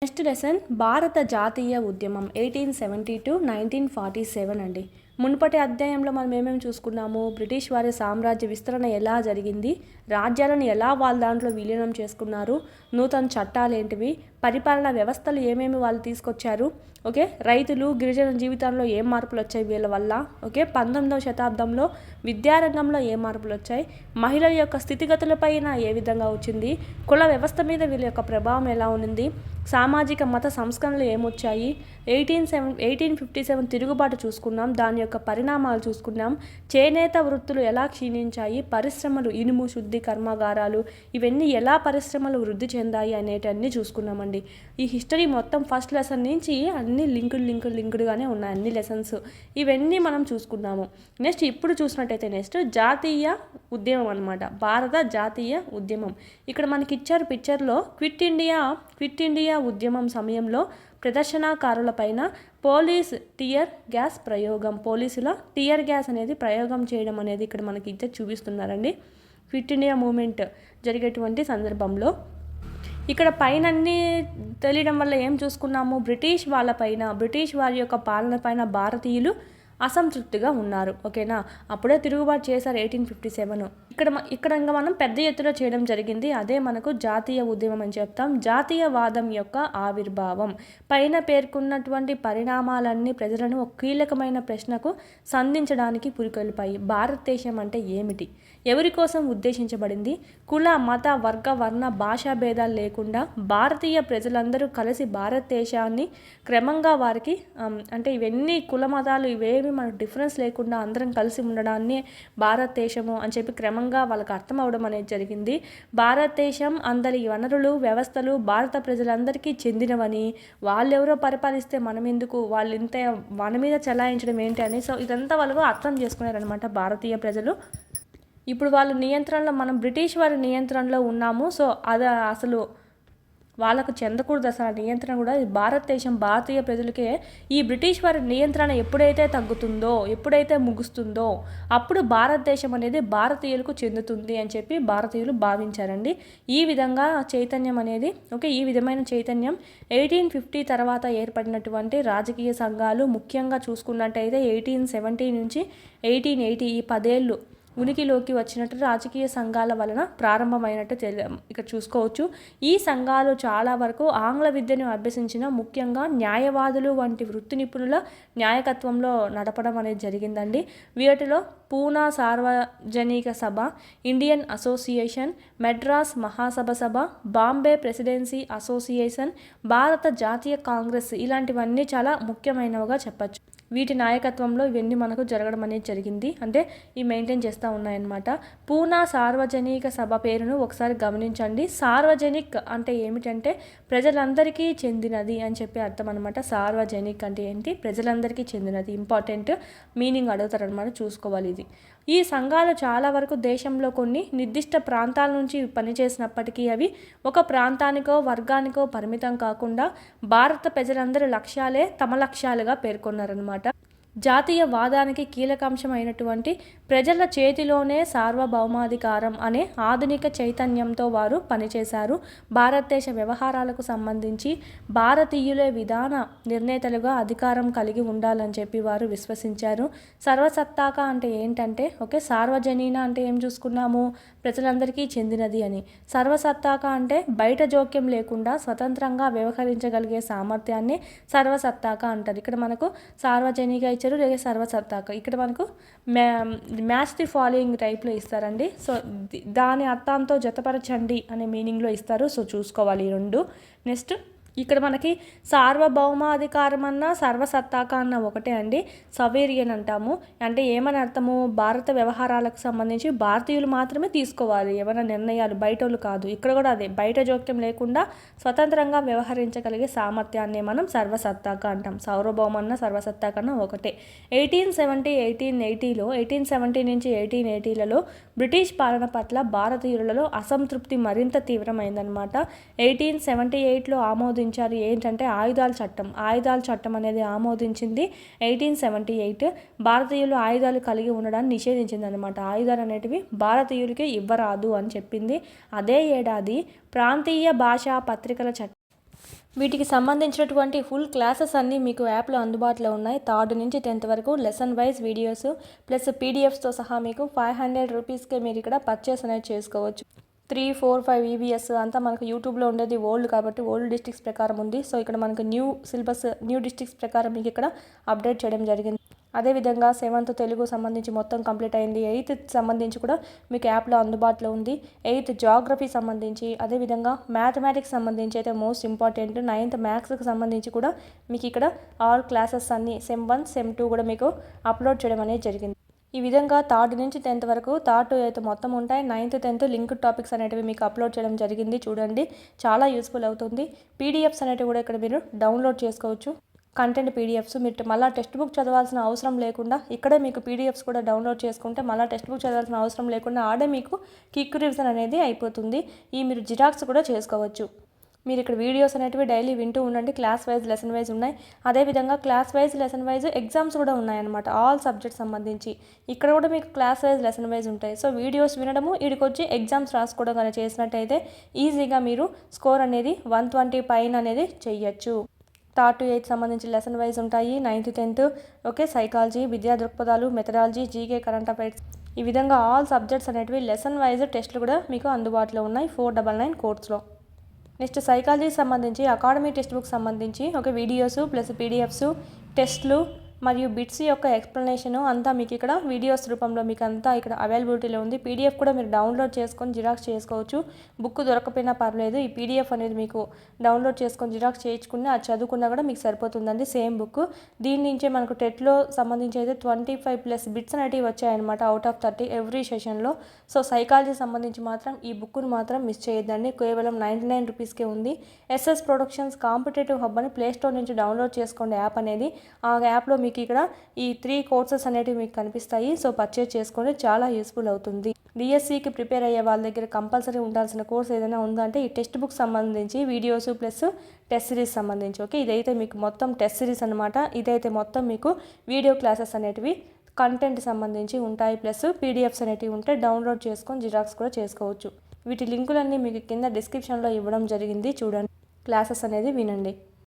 Next lesson భారత జాతీయ ఉద్యమం 1870 to 1947 అండి. మునుపటి అధ్యాయంలో మనం ఏమేమి చూసుకున్నాము, బ్రిటిష్ వారి సామ్రాజ్య విస్తరణ ఎలా జరిగింది, రాజ్యాలను ఎలా వాళ్ళ దాంట్లో విలీనం చేసుకున్నారు, నూతన చట్టాలు ఏంటివి, పరిపాలనా వ్యవస్థలు ఏమేమి వాళ్ళు తీసుకొచ్చారు, ఓకే, రైతులు గిరిజన జీవితంలో ఏం మార్పులు వచ్చాయి వీళ్ళ వల్ల, ఓకే, 19వ శతాబ్దంలో విద్యారంగంలో ఏ మార్పులు వచ్చాయి, మహిళల యొక్క స్థితిగతులపైన ఏ విధంగా వచ్చింది, కుల వ్యవస్థ మీద వీళ్ళ యొక్క ప్రభావం ఎలా ఉంది, సామాజిక మత సంస్కరణలు ఏమొచ్చాయి, 1857 తిరుగుబాటు చూసుకున్నాం, దాని యొక్క పరిణామాలు చూసుకున్నాం, చేనేత వృత్తులు ఎలా క్షీణించాయి, పరిశ్రమలు ఇనుము శుద్ధి కర్మాగారాలు ఇవన్నీ ఎలా పరిశ్రమలు వృద్ధి చెందాయి అనేటన్నీ చూసుకున్నామండి. ఈ హిస్టరీ మొత్తం ఫస్ట్ లెసన్ నుంచి అన్ని లింకుడుగానే ఉన్నాయి అన్ని లెసన్స్. ఇవన్నీ మనం చూసుకున్నాము. నెక్స్ట్ ఇప్పుడు చూసినట్టయితే నెక్స్ట్ జాతీయ ఉద్యమం అనమాట, భారత జాతీయ ఉద్యమం. ఇక్కడ మనకి ఇచ్చారు పిక్చర్లో క్విట్ ఇండియా ఉద్యమం సమయంలో ప్రదర్శనకారులపైన టియర్ గ్యాస్ ప్రయోగం, పోలీసుల టియర్ గ్యాస్ అనేది ప్రయోగం చేయడం అనేది ఇక్కడ మనకి ఇచ్చే చూపిస్తున్నారండి. క్విట్ ఇండియా మూమెంట్ జరిగేటువంటి సందర్భంలో ఇక్కడ పైన అన్నీ తెలియడం వల్ల ఏం చూసుకున్నాము, బ్రిటిష్ వారి యొక్క పాలన పైన భారతీయులు అసంతృప్తిగా ఉన్నారు. ఓకేనా, అప్పుడే తిరుగుబాటు చేశారు 1857. ఇక్కడ ఇంకా మనం పెద్ద ఎత్తులో చేయడం జరిగింది. అదే మనకు జాతీయ ఉద్యమం అని చెప్తాం. జాతీయవాదం యొక్క ఆవిర్భావం పైన పేర్కొన్నటువంటి పరిణామాలన్నీ ప్రజలను ఒక కీలకమైన ప్రశ్నకు సంధించడానికి పురికొల్పాయి. భారతదేశం అంటే ఏమిటి, ఎవరి కోసం ఉద్దేశించబడింది, కుల మత వర్గ వర్ణ భాషా భేదాలు లేకుండా భారతీయ ప్రజలందరూ కలిసి భారతదేశాన్ని క్రమంగా వారికి అంటే ఇవన్నీ కుల మతాలు ఇవేమి మనకు డిఫరెన్స్ లేకుండా అందరం కలిసి ఉండడాన్ని భారతదేశము అని చెప్పి క్రమంగా వాళ్ళకి అర్థం అవడం అనేది జరిగింది. భారతదేశం అందరి వనరులు వ్యవస్థలు భారత ప్రజలందరికీ చెందినవని, వాళ్ళెవరో పరిపాలిస్తే మనం ఎందుకు, వాళ్ళు ఇంత మన మీద చలాయించడం ఏంటి అని, సో ఇదంతా వాళ్ళు అర్థం చేసుకున్నారనమాట భారతీయ ప్రజలు. ఇప్పుడు వాళ్ళ నియంత్రణలో, మనం బ్రిటిష్ వారి నియంత్రణలో ఉన్నాము. సో అది అసలు వాళ్ళకు చెందకూడదు అసలు నియంత్రణ కూడా. భారతదేశం భారతీయ ప్రజలకే ఈ బ్రిటిష్ వారి నియంత్రణ ఎప్పుడైతే తగ్గుతుందో, ఎప్పుడైతే ముగుస్తుందో అప్పుడు భారతదేశం అనేది భారతీయులకు చెందుతుంది అని చెప్పి భారతీయులు భావించారండి. ఈ విధంగా చైతన్యం అనేది ఈ విధమైన చైతన్యం 1850 తర్వాత ఏర్పడినటువంటి రాజకీయ సంఘాలు ముఖ్యంగా చూసుకున్నట్టయితే 1870 నుంచి 1880 ఈ 10 ఏళ్ళు ఉనికిలోకి వచ్చినట్టు రాజకీయ సంఘాల వలన ప్రారంభమైనట్టు ఇక్కడ చూసుకోవచ్చు. ఈ సంఘాలు చాలా వరకు ఆంగ్ల విద్యను అభ్యసించిన ముఖ్యంగా న్యాయవాదులు వంటి వృత్తి నిపుణుల న్యాయకత్వంలో నడపడం అనేది జరిగిందండి. వీటిలో పూనా సార్వజనిక సభ, ఇండియన్ అసోసియేషన్, మెడ్రాస్ మహాసభ, బాంబే ప్రెసిడెన్సీ అసోసియేషన్, భారత జాతీయ కాంగ్రెస్ ఇలాంటివన్నీ చాలా ముఖ్యమైనవిగా చెప్పచ్చు. వీటి నాయకత్వంలో ఇవన్నీ మనకు జరగడం అనేది జరిగింది. అంటే ఈ మెయింటైన్ చేస్తూ ఉన్నాయన్నమాట. పూనా సార్వజనిక సభ పేరును ఒకసారి గమనించండి. సార్వజనిక్ అంటే ఏమిటంటే ప్రజలందరికీ చెందినది అని చెప్పి అర్థం అనమాట. సార్వజనిక్ అంటే ఏంటి, ప్రజలందరికీ చెందినది. ఇంపార్టెంట్ మీనింగ్ అడుగుతారనమాట, చూసుకోవాలి ఇది. ఈ సంఘాలు చాలా వరకు దేశంలో కొన్ని నిర్దిష్ట ప్రాంతాల నుంచి పనిచేసినప్పటికీ అవి ఒక ప్రాంతానికో వర్గానికో పరిమితం కాకుండా భారత ప్రజలందరి లక్ష్యాలే తమ లక్ష్యాలుగా పేర్కొన్నారనమాట. జాతీయవాదానికి కీలకాంశమైనటువంటి ప్రజల చేతిలోనే సార్వభౌమాధికారం అనే ఆధునిక చైతన్యంతో వారు పనిచేశారు. భారతదేశ వ్యవహారాలకు సంబంధించి భారతీయులే విధాన నిర్ణేతలుగా అధికారం కలిగి ఉండాలని చెప్పి వారు విశ్వసించారు. సర్వసత్తాక అంటే ఏంటంటే సార్వజనీన అంటే ఏం చూసుకున్నాము, ప్రజలందరికీ చెందినది అని. సర్వసత్తాక అంటే బయట జోక్యం లేకుండా స్వతంత్రంగా వ్యవహరించగలిగే సామర్థ్యాన్ని సర్వసత్తాక అంటారు. ఇక్కడ మనకు సార్వజనిక ఇచ్చారు, లేదా సర్వసత్తాక. ఇక్కడ మనకు మ్యాచ్ ది ఫాలోయింగ్ టైప్లో ఇస్తారండి. సో దాని అర్థంతో జతపరచండి అనే మీనింగ్లో ఇస్తారు. సో చూసుకోవాలి ఈ రెండు. నెక్స్ట్ ఇక్కడ మనకి సార్వభౌమాధికారం అన్న సర్వసత్తాక అన్న ఒకటే అండి. సవేరియన్ అంటాము. అంటే ఏమని అర్థము, భారత వ్యవహారాలకు సంబంధించి భారతీయులు మాత్రమే తీసుకోవాలి ఏమైనా నిర్ణయాలు, బయటోళ్ళు కాదు. ఇక్కడ కూడా అదే, బయట జోక్యం లేకుండా స్వతంత్రంగా వ్యవహరించగలిగే సామర్థ్యాన్ని మనం సర్వసత్తాక అంటాం. సార్వభౌమన్న సర్వసత్తాక అన్న ఒకటే. 1870 నుంచి 1880లలో బ్రిటిష్ పాలన పట్ల భారతీయులలో అసంతృప్తి మరింత తీవ్రమైందనమాట. 1878లో ఏంటంటే ఆయుధాల చట్టం అనేది ఆమోదించింది 1878. భారతీయులు ఆయుధాలు కలిగి ఉండడాన్ని నిషేధించింది అనమాట. ఆయుధాలు అనేటివి భారతీయులకి ఇవ్వరాదు అని చెప్పింది. అదే ఏడాది ప్రాంతీయ భాషా పత్రికల చట్టం వీటికి సంబంధించినటువంటి ఫుల్ క్లాసెస్ అన్నీ మీకు యాప్లో అందుబాటులో ఉన్నాయి. 3rd నుంచి 10th వరకు లెసన్ వైజ్ వీడియోస్ ప్లస్ పీడిఎఫ్స్తో సహా మీకు 500 రూపీస్కే మీరు ఇక్కడ పర్చేస్ అనేది చేసుకోవచ్చు. 3, 4, 5 ఈవీఎస్ అంతా మనకు యూట్యూబ్లో ఉండేది ఓల్డ్ కాబట్టి ఓల్డ్ డిస్ట్రిక్ట్స్ ప్రకారం ఉంది. సో ఇక్కడ మనకు న్యూ సిలబస్ న్యూ డిస్ట్రిక్ట్స్ ప్రకారం మీకు ఇక్కడ అప్డేట్ చేయడం జరిగింది. అదేవిధంగా 7th తెలుగు సంబంధించి మొత్తం కంప్లీట్ అయింది. 8th సంబంధించి కూడా మీకు యాప్లో అందుబాటులో ఉంది. 8th జాగ్రఫీ సంబంధించి, అదేవిధంగా మ్యాథమెటిక్స్ సంబంధించి అయితే మోస్ట్ ఇంపార్టెంట్ 9th మ్యాథ్స్కి సంబంధించి కూడా మీకు ఇక్కడ ఆల్ క్లాసెస్ అన్నీ సెమ్ 1 సెమ్ 2 కూడా మీకు అప్లోడ్ చేయడం అనేది జరిగింది. ఈ విధంగా 3rd నుంచి 10th వరకు 3rd to 8th మొత్తం ఉంటాయి. 9th 10th లింక్డ్ టాపిక్స్ అనేటివి మీకు అప్లోడ్ చేయడం జరిగింది. చూడండి, చాలా యూస్ఫుల్ అవుతుంది. పీడిఎఫ్స్ అనేటివి కూడా ఇక్కడ మీరు డౌన్లోడ్ చేసుకోవచ్చు. కంటెంట్ పీడిఎఫ్స్ మీరు మళ్ళీ టెక్స్ట్ బుక్ చదవాల్సిన అవసరం లేకుండా ఇక్కడే మీకు పీడిఎఫ్స్ కూడా డౌన్లోడ్ చేసుకుంటే మళ్ళీ టెక్స్ట్ బుక్ చదవాల్సిన అవసరం లేకుండా ఆడే మీకు క్విక్ రివిజన్ అనేది అయిపోతుంది. ఈ మీరు జిరాక్స్ కూడా చేసుకోవచ్చు. మీరు ఇక్కడ వీడియోస్ అనేటివి డైలీ వింటూ ఉండండి. క్లాస్ వైజ్ లెసన్ వైజ్ ఉన్నాయి. అదేవిధంగా class wise lesson wise exams కూడా ఉన్నాయన్నమాట. ఆల్ సబ్జెక్ట్స్ సంబంధించి ఇక్కడ కూడా మీకు క్లాస్ వైజ్ లెసన్ వైజ్ ఉంటాయి. సో వీడియోస్ వినడము, ఇక్కడికొచ్చి ఎగ్జామ్స్ రాసుకోవడం కానీ చేసినట్టయితే ఈజీగా మీరు స్కోర్ అనేది 120 పైన అనేది చెయ్యొచ్చు. 3rd to 8th సంబంధించి లెసన్ వైజ్ ఉంటాయి. 9th 10th ఓకే, సైకాలజీ, విద్యా దృక్పథాలు, మెథడాలజీ, జీకే, కరెంట్ అఫైర్స్, ఈ విధంగా ఆల్ సబ్జెక్ట్స్ అనేటివి లెసన్ వైజ్ టెస్టులు కూడా మీకు అందుబాటులో ఉన్నాయి 499 కోర్స్లో. నెక్స్ట్ సైకాలజీకి సంబంధించి అకాడమీ టెక్స్ట్ బుక్ సంబంధించి ఒక వీడియోస్ ప్లస్ పీడిఎఫ్స్, టెస్ట్లు మరియు బిట్స్ యొక్క ఎక్స్ప్లెనేషను అంతా మీకు ఇక్కడ వీడియోస్ రూపంలో మీకు అంతా ఇక్కడ అవైలబిలిటీలో ఉంది. పీడిఎఫ్ కూడా మీరు డౌన్లోడ్ చేసుకొని జిరాక్స్ చేసుకోవచ్చు. బుక్ దొరకపోయినా పర్లేదు, ఈ పీడిఎఫ్ అనేది మీకు డౌన్లోడ్ చేసుకొని జిరాక్స్ చేయించుకుని అది చదువుకున్నా కూడా మీకు సరిపోతుందండి. Same book. దీని నుంచే మనకు టెట్లో సంబంధించి అయితే 25+ బిట్స్ అనేటివి వచ్చాయన్నమాట అవుట్ ఆఫ్ 30 ఎవ్రీ సెషన్లో. సో సైకాలజీ సంబంధించి మాత్రం ఈ బుక్ను మాత్రం మిస్ చేయొద్దండి. కేవలం 99 రూపీస్కే ఉంది. ఎస్ఎస్ ప్రొడక్షన్స్ కాంపిటేటివ్ హబ్ అని ప్లేస్టోర్ నుంచి డౌన్లోడ్ చేసుకోండి యాప్ అనేది. ఆ యాప్లో మీకు ఇక్కడ ఈ 3 కోర్సెస్ అనేటివి మీకు కనిపిస్తాయి. సో పర్చేజ్ చేసుకోండి, చాలా యూస్ఫుల్ అవుతుంది. డిఎస్సికి ప్రిపేర్ అయ్యే వాళ్ళ దగ్గర కంపల్సరీ ఉండాల్సిన కోర్స్ ఏదైనా ఉందంటే ఈ టెక్స్ట్ బుక్ సంబంధించి వీడియోస్ ప్లస్ టెస్ట్ సిరీస్ సంబంధించి. ఓకే, ఇదైతే మీకు మొత్తం టెస్ట్ సిరీస్ అనమాట. ఇదైతే మొత్తం మీకు వీడియో క్లాసెస్ అనేటివి కంటెంట్ సంబంధించి ఉంటాయి. ప్లస్ పీడిఎఫ్స్ అనేటివి ఉంటాయి. డౌన్లోడ్ చేసుకొని జిరాక్స్ కూడా చేసుకోవచ్చు. వీటి లింకులన్నీ మీకు కింద డిస్క్రిప్షన్లో ఇవ్వడం జరిగింది. చూడండి, క్లాసెస్ అనేది వినండి.